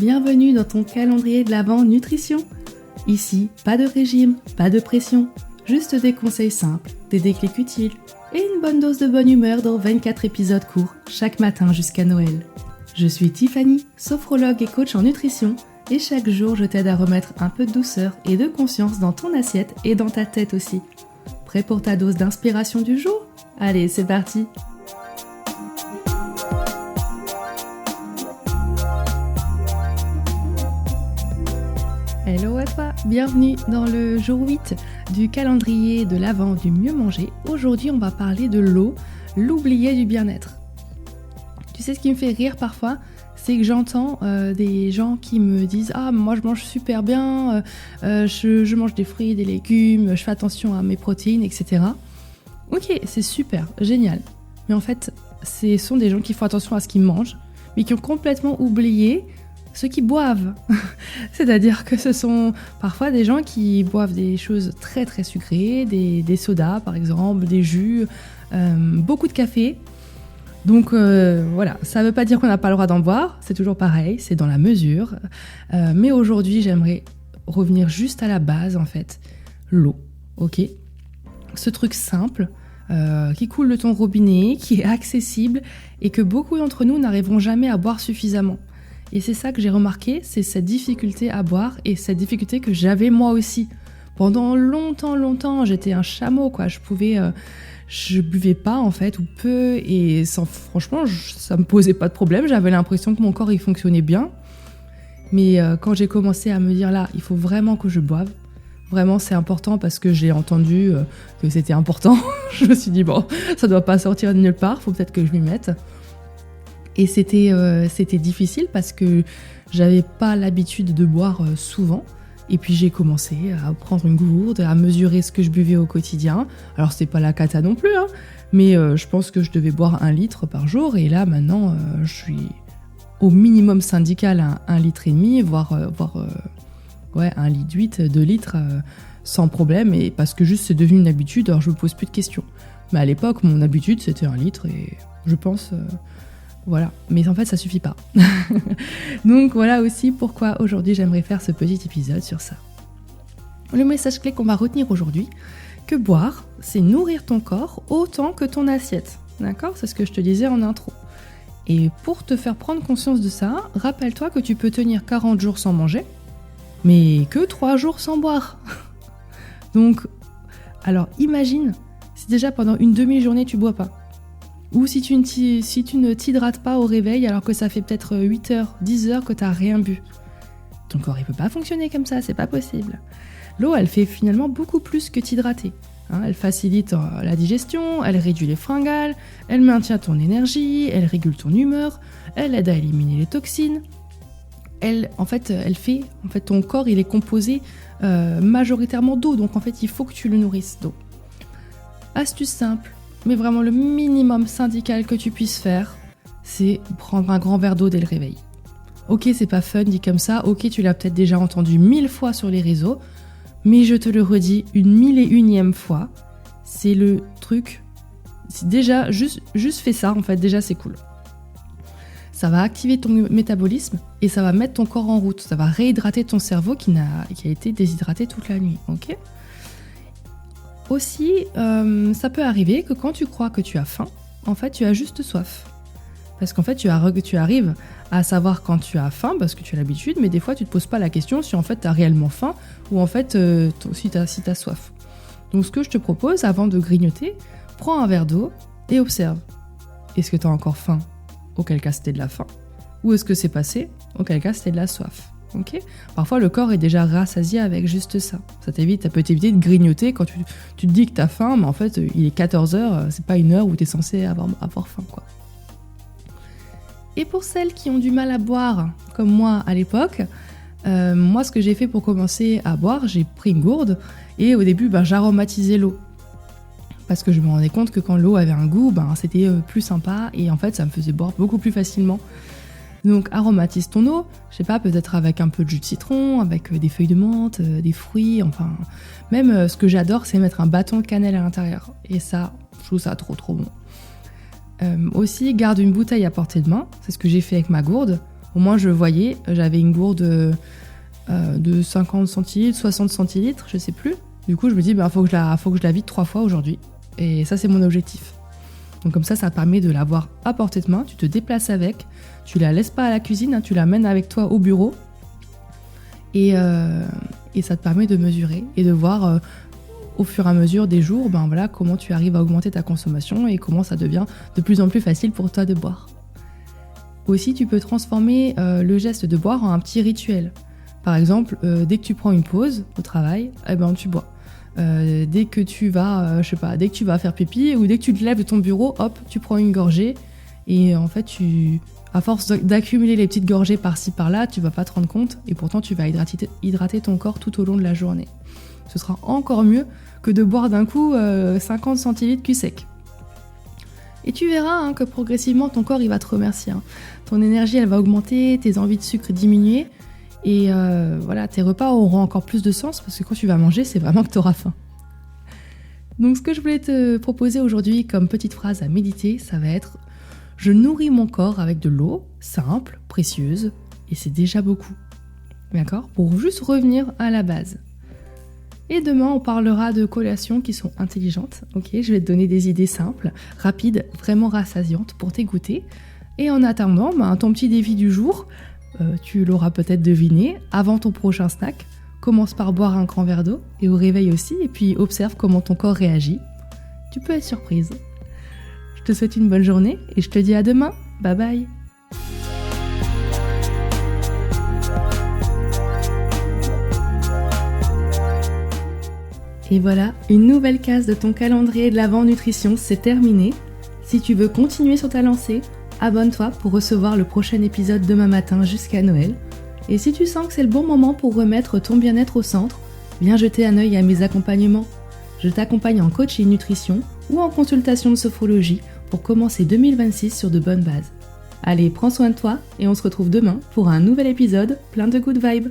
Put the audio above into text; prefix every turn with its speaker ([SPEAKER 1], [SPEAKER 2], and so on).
[SPEAKER 1] bienvenue dans ton calendrier de l'Avent nutrition. Ici, pas de régime, pas de pression, juste des conseils simples, des déclics utiles et une bonne dose de bonne humeur dans 24 épisodes courts chaque matin jusqu'à Noël. Je suis Tiffany, sophrologue et coach en nutrition et chaque jour je t'aide à remettre un peu de douceur et de conscience dans ton assiette et dans ta tête aussi. Prêt pour ta dose d'inspiration du jour ? Allez, c'est parti! Hello à toi, bienvenue dans le jour 8 du calendrier de l'Avent du mieux manger. Aujourd'hui, on va parler de l'eau, l'oublié du bien-être. Tu sais ce qui me fait rire parfois, c'est que j'entends des gens qui me disent « Ah, moi je mange super bien, je mange des fruits, des légumes, je fais attention à mes protéines, etc. » Ok, c'est super, génial. Mais en fait, ce sont des gens qui font attention à ce qu'ils mangent, mais qui ont complètement oublié ceux qui boivent. C'est-à-dire que ce sont parfois des gens qui boivent des choses très très sucrées, des sodas par exemple, des jus, beaucoup de café. Donc voilà, ça ne veut pas dire qu'on n'a pas le droit d'en boire, c'est toujours pareil, c'est dans la mesure. Mais aujourd'hui, j'aimerais revenir juste à la base en fait, l'eau, ok ? Ce truc simple, qui coule de ton robinet, qui est accessible et que beaucoup d'entre nous n'arriveront jamais à boire suffisamment. Et c'est ça que j'ai remarqué, c'est cette difficulté à boire et cette difficulté que j'avais moi aussi. Pendant longtemps, j'étais un chameau, quoi. Je buvais pas en fait, ou peu, et franchement, ça me posait pas de problème. J'avais l'impression que mon corps il fonctionnait bien. Mais quand j'ai commencé à me dire là, il faut vraiment que je boive. Vraiment, c'est important parce que j'ai entendu que c'était important. Je me suis dit bon, ça doit pas sortir de nulle part, faut peut-être que je m'y mette. Et c'était difficile parce que j'avais pas l'habitude de boire souvent. Et puis j'ai commencé à prendre une gourde, à mesurer ce que je buvais au quotidien. Alors c'était pas la cata non plus, hein, mais je pense que je devais boire 1 litre par jour. Et là maintenant, je suis au minimum syndical à 1,5 litre, voire 1,8 litre, 2 litres sans problème. Et parce que juste c'est devenu une habitude, alors je me pose plus de questions. Mais à l'époque, mon habitude c'était 1 litre et je pense... Voilà, mais en fait ça suffit pas. Donc voilà aussi pourquoi aujourd'hui j'aimerais faire ce petit épisode sur ça. Le message clé qu'on va retenir aujourd'hui, que boire, c'est nourrir ton corps autant que ton assiette. D'accord ? C'est ce que je te disais en intro. Et pour te faire prendre conscience de ça, rappelle-toi que tu peux tenir 40 jours sans manger, mais que 3 jours sans boire. Donc, alors imagine, si déjà pendant une demi-journée tu bois pas. Ou si tu ne t'hydrates pas au réveil alors que ça fait peut-être 8 heures, 10 heures que tu n'as rien bu. Ton corps, il peut pas fonctionner comme ça, c'est pas possible. L'eau, elle fait finalement beaucoup plus que t'hydrater. Elle facilite la digestion, elle réduit les fringales, elle maintient ton énergie, elle régule ton humeur, elle aide à éliminer les toxines. Ton corps, il est composé majoritairement d'eau, donc en fait, il faut que tu le nourrisses d'eau. Astuce simple. Mais vraiment le minimum syndical que tu puisses faire, c'est prendre un grand verre d'eau dès le réveil. Ok, c'est pas fun dit comme ça, ok, tu l'as peut-être déjà entendu 1000 fois sur les réseaux, mais je te le redis une 1001e fois, c'est le truc, c'est déjà, juste fais ça en fait, déjà c'est cool. Ça va activer ton métabolisme et ça va mettre ton corps en route, ça va réhydrater ton cerveau qui a été déshydraté toute la nuit, ok ? Aussi, ça peut arriver que quand tu crois que tu as faim, en fait, tu as juste soif. Parce qu'en fait, tu arrives à savoir quand tu as faim, parce que tu as l'habitude, mais des fois, tu ne te poses pas la question si en fait, tu as réellement faim ou en fait, si tu as soif. Donc, ce que je te propose, avant de grignoter, prends un verre d'eau et observe. Est-ce que tu as encore faim ? Auquel cas, c'était de la faim. Ou est-ce que c'est passé ? Auquel cas, c'était de la soif. Okay. Parfois le corps est déjà rassasié avec juste ça. Ça peut t'éviter de grignoter quand tu te dis que t'as faim, mais en fait il est 14h, c'est pas une heure où t'es censé avoir faim, quoi. Et pour celles qui ont du mal à boire, comme moi à l'époque, moi ce que j'ai fait pour commencer à boire, j'ai pris une gourde et au début j'aromatisais l'eau. Parce que je me rendais compte que quand l'eau avait un goût, c'était plus sympa et en fait ça me faisait boire beaucoup plus facilement. Donc aromatise ton eau, je sais pas, peut-être avec un peu de jus de citron, avec des feuilles de menthe, des fruits, enfin... Même ce que j'adore, c'est mettre un bâton de cannelle à l'intérieur. Et ça, je trouve ça trop bon. Aussi, garde une bouteille à portée de main, c'est ce que j'ai fait avec ma gourde. Au moins je voyais, j'avais une gourde de 50 centilitres, 60 centilitres, je sais plus. Du coup je me dis faut que je la vide 3 fois aujourd'hui. Et ça c'est mon objectif. Donc comme ça permet de l'avoir à portée de main, tu te déplaces avec, tu la laisses pas à la cuisine, tu l'amènes avec toi au bureau. Et ça te permet de mesurer et de voir au fur et à mesure des jours comment tu arrives à augmenter ta consommation et comment ça devient de plus en plus facile pour toi de boire. Aussi, tu peux transformer le geste de boire en un petit rituel. Par exemple, dès que tu prends une pause au travail, tu bois. Dès que tu vas, dès que tu vas faire pipi ou dès que tu te lèves de ton bureau, hop, tu prends une gorgée et en fait, à force d'accumuler les petites gorgées par-ci par-là, tu vas pas te rendre compte et pourtant tu vas hydrater ton corps tout au long de la journée. Ce sera encore mieux que de boire d'un coup 50 centilitres cul sec. Et tu verras que progressivement ton corps il va te remercier. Ton énergie elle va augmenter, tes envies de sucre diminuer et tes repas auront encore plus de sens parce que quand tu vas manger, c'est vraiment que tu auras faim. Donc ce que je voulais te proposer aujourd'hui comme petite phrase à méditer, ça va être « Je nourris mon corps avec de l'eau, simple, précieuse, et c'est déjà beaucoup. » D'accord ? Pour juste revenir à la base. Et demain, on parlera de collations qui sont intelligentes. Ok, je vais te donner des idées simples, rapides, vraiment rassasiantes pour t'écouter. Et en attendant, ton petit défi du jour, tu l'auras peut-être deviné, avant ton prochain snack, commence par boire un grand verre d'eau et au réveil aussi, et puis observe comment ton corps réagit. Tu peux être surprise. Je te souhaite une bonne journée et je te dis à demain. Bye bye. Et voilà, une nouvelle case de ton calendrier de l'Avent Nutrition, c'est terminé. Si tu veux continuer sur ta lancée, abonne-toi pour recevoir le prochain épisode demain matin jusqu'à Noël. Et si tu sens que c'est le bon moment pour remettre ton bien-être au centre, viens jeter un œil à mes accompagnements. Je t'accompagne en coach et nutrition ou en consultation de sophrologie pour commencer 2026 sur de bonnes bases. Allez, prends soin de toi et on se retrouve demain pour un nouvel épisode plein de good vibes.